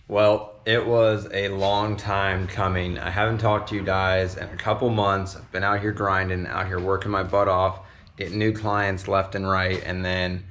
Well, it was a long time coming. I haven't talked to you guys in a couple months. I've been out here grinding, out here working my butt off, getting new clients left and right, and then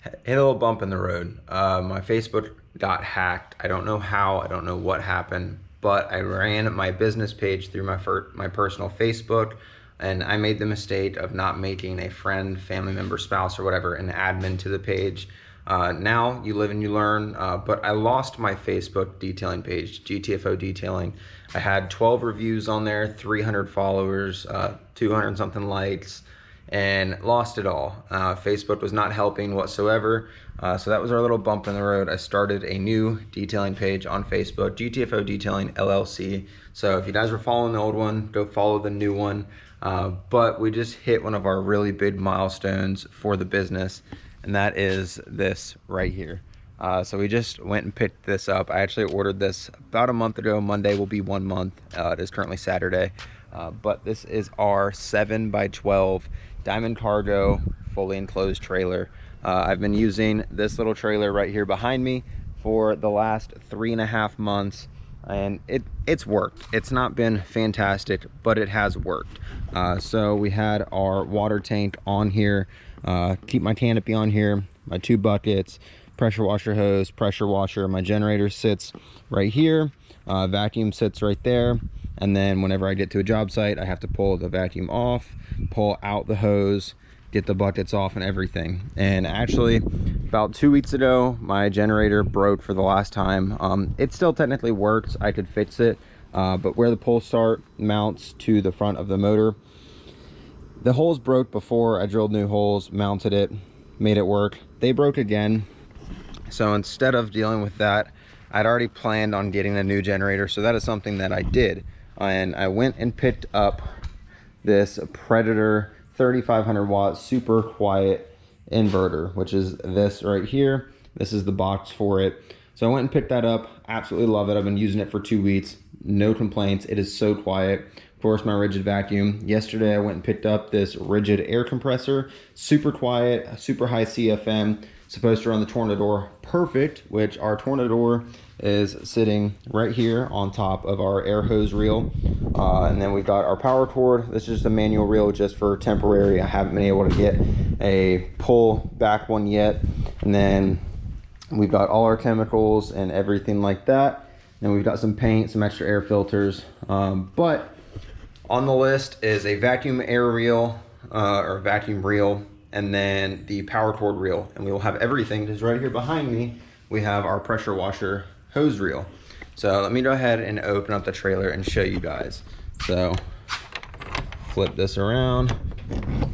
hit a little bump in the road. My Facebook got hacked. I don't know how, I don't know what happened, but I ran my business page through my personal Facebook, and I made the mistake of not making a friend, family member, spouse, or whatever an admin to the page. Now you live and you learn, but I lost my Facebook detailing page, GTFO Detailing. I had 12 reviews on there, 300 followers, 200 something likes, and lost it all. Facebook was not helping whatsoever, so that was our little bump in the road. I started a new detailing page on Facebook, GTFO Detailing LLC. So if you guys were following the old one, go follow the new one. But we just hit one of our really big milestones for the business, and that is this right here. So we just went and picked this up. I actually ordered this about a month ago. Monday will be 1 month. It is currently Saturday. But this is our 7x12 Diamond Cargo fully enclosed trailer. I've been using this little trailer right here behind me for the last 3.5 months, and it's worked. It's not been fantastic, but it has worked. So we had our water tank on here, keep my canopy on here, my 2 buckets, pressure washer hose, pressure washer. My generator sits right here, vacuum sits right there, and then whenever I get to a job site, I have to pull the vacuum off, pull out the hose, get the buckets off and everything. And actually about 2 weeks ago, my generator broke for the last time. It still technically works, I could fix it, but where the pull start mounts to the front of the motor, the holes broke before. I drilled new holes, mounted it, made it work. They broke again. So instead of dealing with that, I'd already planned on getting a new generator. So that is something that I did. And I went and picked up this Predator 3500 watt super quiet inverter, which is this right here. This is the box for it. So I went and picked that up. Absolutely love it. I've been using it for 2 weeks. No complaints. It is so quiet. Of course, my rigid vacuum. Yesterday, I went and picked up this rigid air compressor. Super quiet, super high CFM. Supposed to run the Tornador perfect, which our Tornador is sitting right here on top of our air hose reel. And then we've got our power cord. This is just a manual reel just for temporary. I haven't been able to get a pull back one yet. And then we've got all our chemicals and everything like that. And we've got some paint, some extra air filters. But on the list is a vacuum air reel, or vacuum reel, and then the power cord reel. And we will have everything, because right here behind me, we have our pressure washer hose reel. So let me go ahead and open up the trailer and show you guys. So flip this around,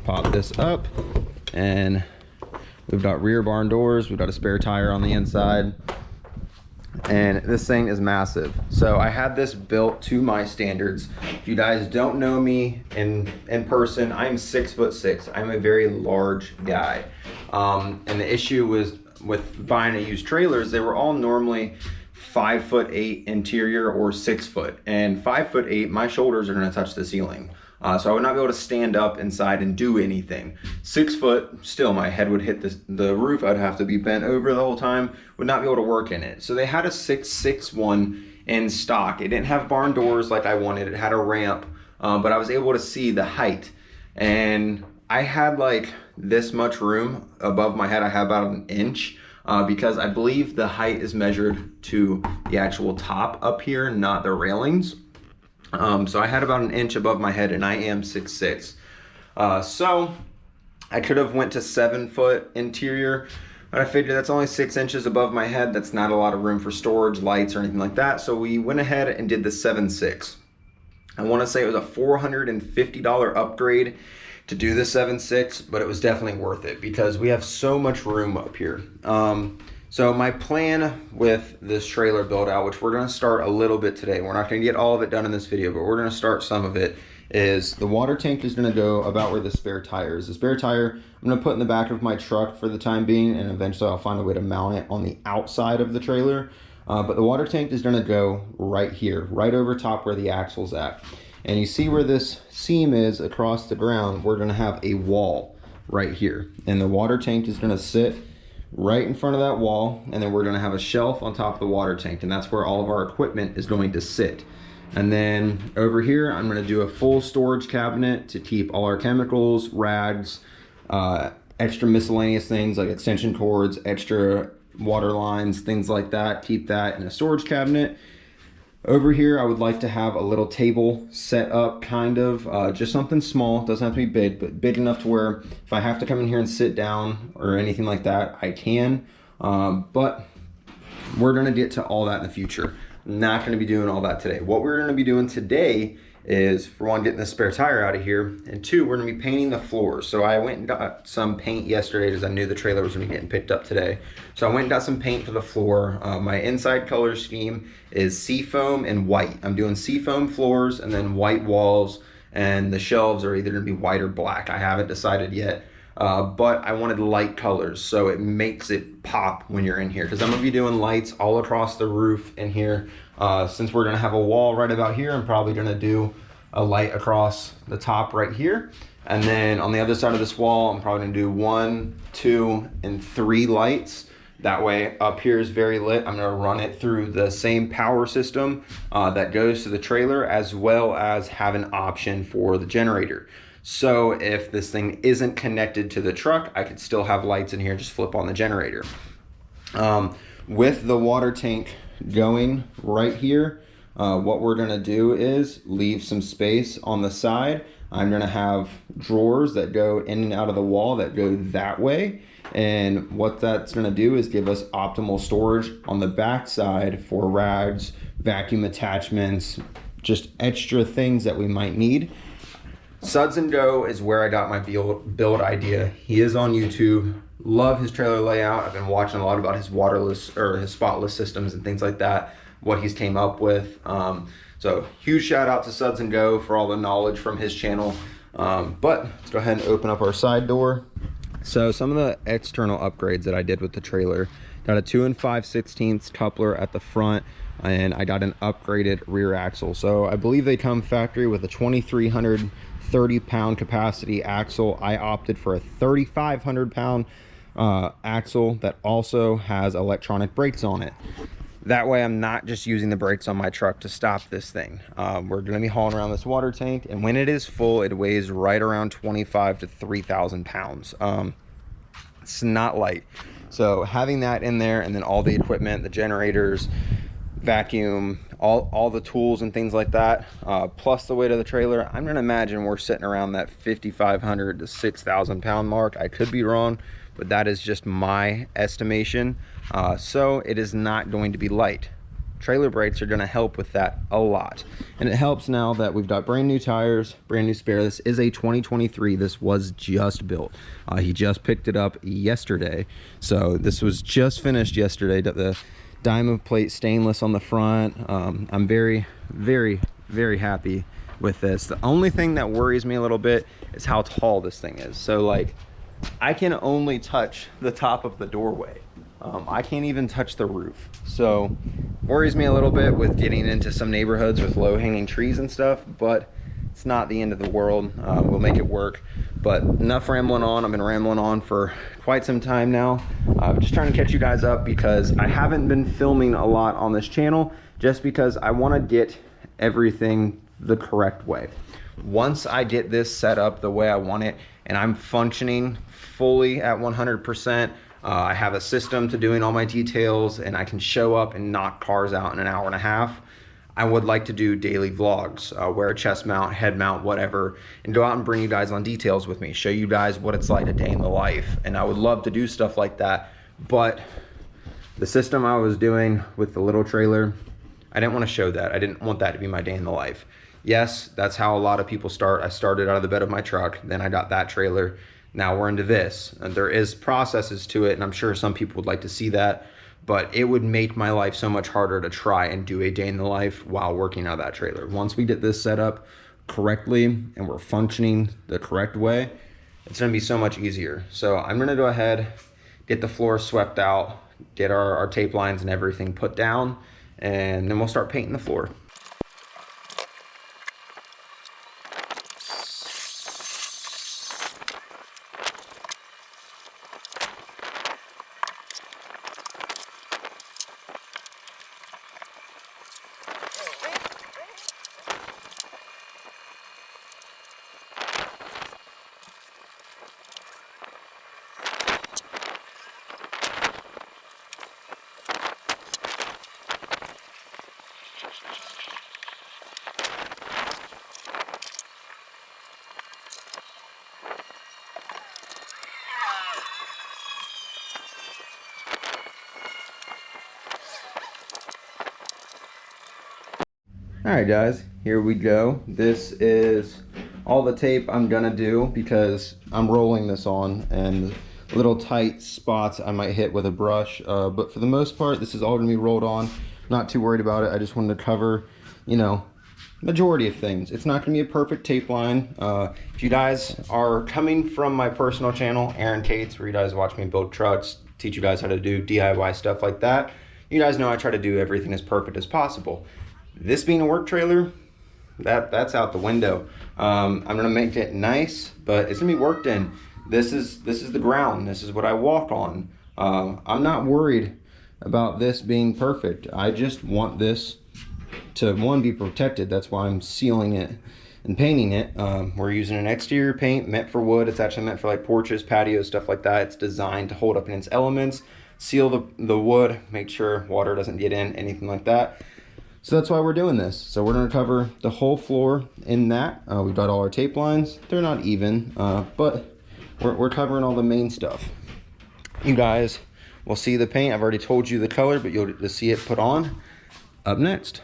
pop this up, and we've got rear barn doors. We've got a spare tire on the inside. And this thing is massive. So I had this built to my standards. If you guys don't know me in person, I'm 6'6". I'm a very large guy. And the issue was with buying a used trailers, they were all normally 5'8" interior or 6 foot. And 5'8", my shoulders are gonna touch the ceiling. So I would not be able to stand up inside and do anything. 6 foot, still my head would hit the roof. I'd have to be bent over the whole time, would not be able to work in it. So they had a 6'6" one in stock. It didn't have barn doors like I wanted. It had a ramp, but I was able to see the height. And I had like this much room above my head. I had about an inch because I believe the height is measured to the actual top up here, not the railings. So I had about an inch above my head, and I am 6'6". So I could have went to 7 foot interior, but I figured that's only 6 inches above my head. That's not a lot of room for storage, lights, or anything like that. So we went ahead and did the 7'6". I want to say it was a $450 upgrade to do the 7'6", but it was definitely worth it because we have so much room up here. So my plan with this trailer build out, which we're gonna start a little bit today, we're not gonna get all of it done in this video, but we're gonna start some of it, is the water tank is gonna go about where the spare tire is. The spare tire, I'm gonna put in the back of my truck for the time being, and eventually I'll find a way to mount it on the outside of the trailer. But the water tank is gonna go right here, right over top where the axle's at. And you see where this seam is across the ground, we're gonna have a wall right here. And the water tank is gonna sit right in front of that wall, and then we're gonna have a shelf on top of the water tank, and that's where all of our equipment is going to sit. And then over here, I'm gonna do a full storage cabinet to keep all our chemicals, rags, extra miscellaneous things like extension cords, extra water lines, things like that. Keep that in a storage cabinet. Over here, I would like to have a little table set up, kind of, just something small. Doesn't have to be big, but big enough to where if I have to come in here and sit down or anything like that, I can. But we're gonna get to all that in the future. I'm not gonna be doing all that today. What we're gonna be doing today is, for one, getting the spare tire out of here, and two, we're gonna be painting the floors. So I went and got some paint yesterday because I knew the trailer was gonna be getting picked up today. So I went and got some paint for the floor. My inside color scheme is seafoam and white. I'm doing seafoam floors and then white walls, and the shelves are either gonna be white or black. I haven't decided yet. But I wanted light colors so it makes it pop when you're in here, because I'm gonna be doing lights all across the roof in here. Since we're gonna have a wall right about here, I'm probably gonna do a light across the top right here, and then on the other side of this wall I'm probably gonna do 1, 2, and 3 lights. That way up here is very lit. I'm gonna run it through the same power system that goes to the trailer, as well as have an option for the generator. So if this thing isn't connected to the truck, I could still have lights in here, just flip on the generator. With the water tank going right here, what we're gonna do is leave some space on the side. I'm gonna have drawers that go in and out of the wall that go that way. And what that's gonna do is give us optimal storage on the back side for rags, vacuum attachments, just extra things that we might need. Suds and Go is where I got my build idea. He is on YouTube. Love his trailer layout. I've been watching a lot about his waterless or his spotless systems and things like that, what he's came up with. So huge shout out to Suds and Go for all the knowledge from his channel. But let's go ahead and open up our side door. So some of the external upgrades that I did with the trailer, got a 2 5/16 coupler at the front, and I got an upgraded rear axle. So I believe they come factory with a 2,330 pound capacity axle. I opted for a 3,500 pound axle that also has electronic brakes on it. That way I'm not just using the brakes on my truck to stop this thing. We're gonna be hauling around this water tank, and when it is full, it weighs right around 25 to 3,000 pounds. It's not light. So having that in there, and then all the equipment, the generators, vacuum, all the tools and things like that, plus the weight of the trailer, I'm gonna imagine we're sitting around that 5,500 to 6,000 pound mark. I could be wrong, but that is just my estimation. So it is not going to be light. Trailer brakes are gonna help with that a lot. And it helps now that we've got brand new tires, brand new spare. This is a 2023, this was just built. He just picked it up yesterday. So this was just finished yesterday. The diamond plate stainless on the front. I'm very, very, very happy with this. The only thing that worries me a little bit is how tall this thing is. So like, I can only touch the top of the doorway. I can't even touch the roof. So worries me a little bit with getting into some neighborhoods with low hanging trees and stuff, but it's not the end of the world. We'll make it work. But enough rambling on. I've been rambling on for quite some time now. I'm just trying to catch you guys up because I haven't been filming a lot on this channel, just because I want to get everything the correct way. Once I get this set up the way I want it and I'm functioning fully at 100%, I have a system to doing all my details, and I can show up and knock cars out in an hour and a half. I would like to do daily vlogs, wear a chest mount, head mount, whatever, and go out and bring you guys on details with me, show you guys what it's like a day in the life. And I would love to do stuff like that, but the system I was doing with the little trailer, I didn't want to show that. I didn't want that to be my day in the life. Yes, that's how a lot of people start. I started out of the bed of my truck, then I got that trailer. Now we're into this, and there is processes to it, and I'm sure some people would like to see that, but it would make my life so much harder to try and do a day in the life while working out of that trailer. Once we get this set up correctly and we're functioning the correct way, it's gonna be so much easier. So I'm gonna go ahead, get the floor swept out, get our tape lines and everything put down, and then we'll start painting the floor. All right, guys, here we go. This is all the tape I'm gonna do because I'm rolling this on, and little tight spots I might hit with a brush. But for the most part, this is all gonna be rolled on. Not too worried about it. I just wanted to cover, you know, majority of things. It's not gonna be a perfect tape line. If you guys are coming from my personal channel, Aaron Cates, where you guys watch me build trucks, teach you guys how to do DIY stuff like that, you guys know I try to do everything as perfect as possible. This being a work trailer, that's out the window. I'm gonna make it nice, but it's gonna be worked in. This is the ground. This is what I walk on. I'm not worried about this being perfect. I just want this to, one, be protected. That's why I'm sealing it and painting it. We're using an exterior paint meant for wood. It's actually meant for like porches, patios, stuff like that. It's designed to hold up in its elements, seal the wood, make sure water doesn't get in, anything like that. So that's why we're doing this. So we're gonna cover the whole floor in that. We've got all our tape lines. They're not even, but we're covering all the main stuff. You guys will see the paint. I've already told you the color, but you'll get to see it put on up next.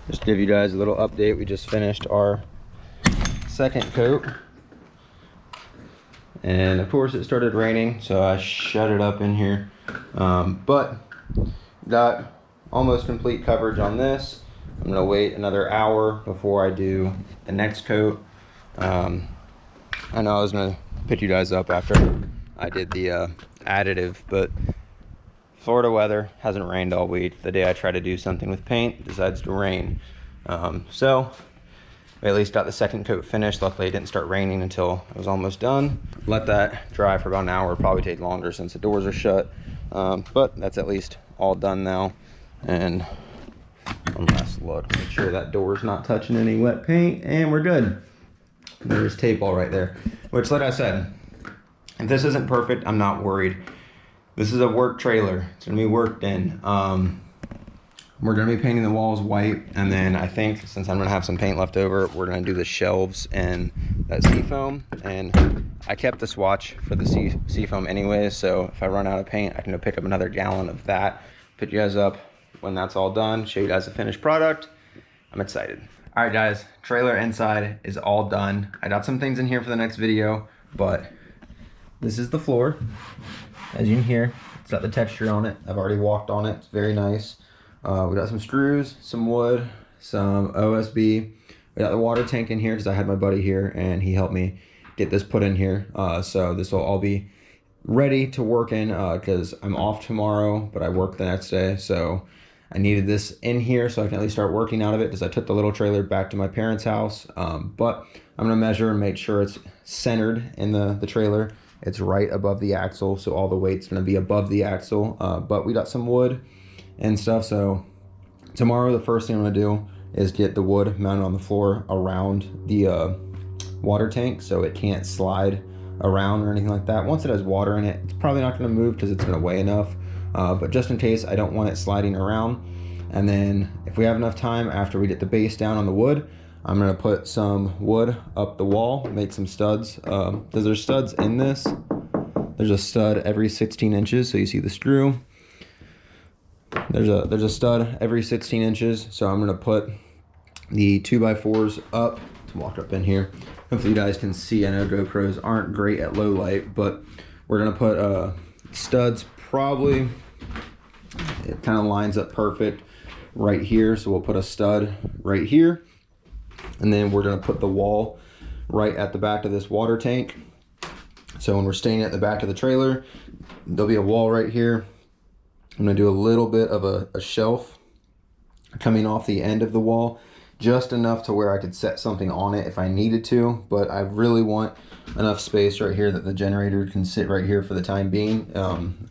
Just to give you guys a little update, we just finished our second coat. And of course it started raining, so I shut it up in here. But got almost complete coverage on this. I'm gonna wait another hour before I do the next coat. I know I was gonna pick you guys up after I did the additive, but Florida weather hasn't rained all week. The day I try to do something with paint, it decides to rain. So we at least got the second coat finished. Luckily it didn't start raining until it was almost done. Let that dry for about an hour. It'll probably take longer since the doors are shut. But that's at least all done now. And one last look, make sure that door's not touching any wet paint, and we're good. There's tape all right there, which, like I said, if this isn't perfect, I'm not worried. This is a work trailer. It's gonna be worked in. We're gonna be painting the walls white, and then I think since I'm gonna have some paint left over, we're gonna do the shelves and that seafoam. And I kept the swatch for the seafoam anyways, so if I run out of paint, I can go pick up another gallon of that. Put you guys up when that's all done, show you guys the finished product. I'm excited. All right, guys, trailer inside is all done. I got some things in here for the next video, but this is the floor. As you can hear, it's got the texture on it. I've already walked on it. It's very nice. We got some screws, some wood, some OSB. We got the water tank in here because I had my buddy here and he helped me get this put in here. So this will all be ready to work in because I'm off tomorrow, but I work the next day. So I needed this in here so I can at least start working out of it because I took the little trailer back to my parents' house. But I'm gonna measure and make sure it's centered in the trailer. It's right above the axle, so all the weight's gonna be above the axle. But we got some wood and stuff, so tomorrow the first thing I'm gonna do is get the wood mounted on the floor around the water tank so it can't slide around or anything like that. Once it has water in it, it's probably not gonna move because it's gonna weigh enough. But just in case, I don't want it sliding around. And then if we have enough time after we get the base down on the wood, I'm gonna put some wood up the wall, make some studs. There's studs in this. There's a stud every 16 inches, so you see the screw. There's a stud every 16 inches, so I'm gonna put the 2x4s up. Let's walk up in here. Hopefully you guys can see. I know GoPros aren't great at low light, but we're gonna put studs probably, it kind of lines up perfect right here, so we'll put a stud right here. And then we're gonna put the wall right at the back of this water tank. So when we're staying at the back of the trailer, there'll be a wall right here. I'm gonna do a little bit of a shelf coming off the end of the wall just enough to where I could set something on it if I needed to, but I really want enough space right here that the generator can sit right here for the time being.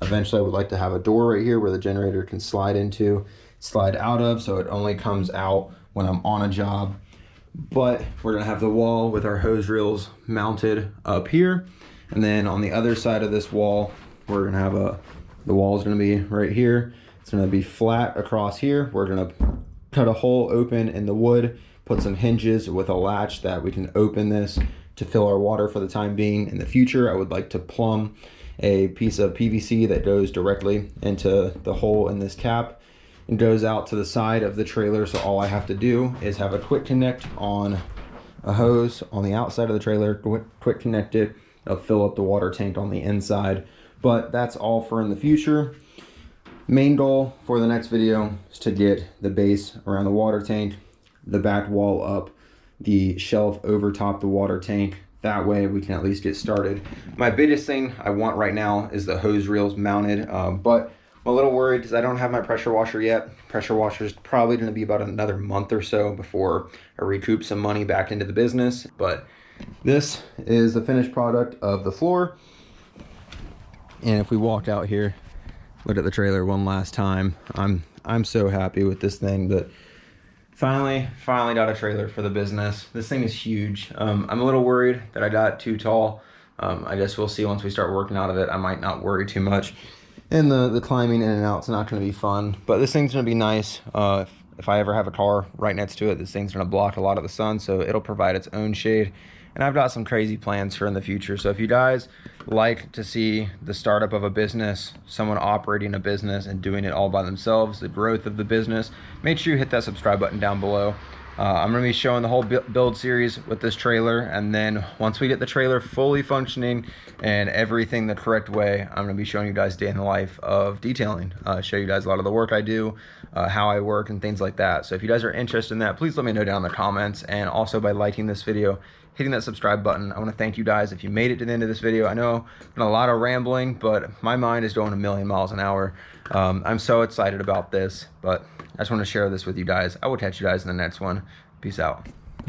Eventually I would like to have a door right here where the generator can slide out of, so it only comes out when I'm on a job. But we're gonna have the wall with our hose reels mounted up here, and then on the other side of this wall, we're gonna have the wall is gonna be right here. It's gonna be flat across here. We're gonna cut a hole open in the wood, put some hinges with a latch that we can open this to fill our water for the time being. In the future, I would like to plumb a piece of PVC that goes directly into the hole in this cap and goes out to the side of the trailer. So all I have to do is have a quick connect on a hose on the outside of the trailer, quick connect it, it'll fill up the water tank on the inside. But that's all for in the future. Main goal for the next video is to get the base around the water tank, the back wall up, the shelf over top the water tank. That way we can at least get started. My biggest thing I want right now is the hose reels mounted, but I'm a little worried because I don't have my pressure washer yet. Pressure washer is probably going to be about another month or so before I recoup some money back into the business. But this is the finished product of the floor. And if we walk out here, look at the trailer one last time. I'm so happy with this thing, but finally got a trailer for the business. This thing is huge. I'm a little worried that I got too tall. I guess we'll see once we start working out of it. I might not worry too much. And the climbing in and out is not going to be fun, but this thing's going to be nice. If I ever have a car right next to it, this thing's going to block a lot of the sun, so it'll provide its own shade. And I've got some crazy plans for in the future. So if you guys like to see the startup of a business, someone operating a business and doing it all by themselves, the growth of the business, make sure you hit that subscribe button down below. I'm going to be showing the whole build series with this trailer, and then once we get the trailer fully functioning and everything the correct way, I'm going to be showing you guys day in the life of detailing, show you guys a lot of the work I do, how I work and things like that. So if you guys are interested in that, please let me know down in the comments, and also by liking this video, hitting that subscribe button. I want to thank you guys if you made it to the end of this video. I know I've done a lot of rambling, but my mind is going a million miles an hour. I'm so excited about this, but I just want to share this with you guys. I will catch you guys in the next one. Peace out.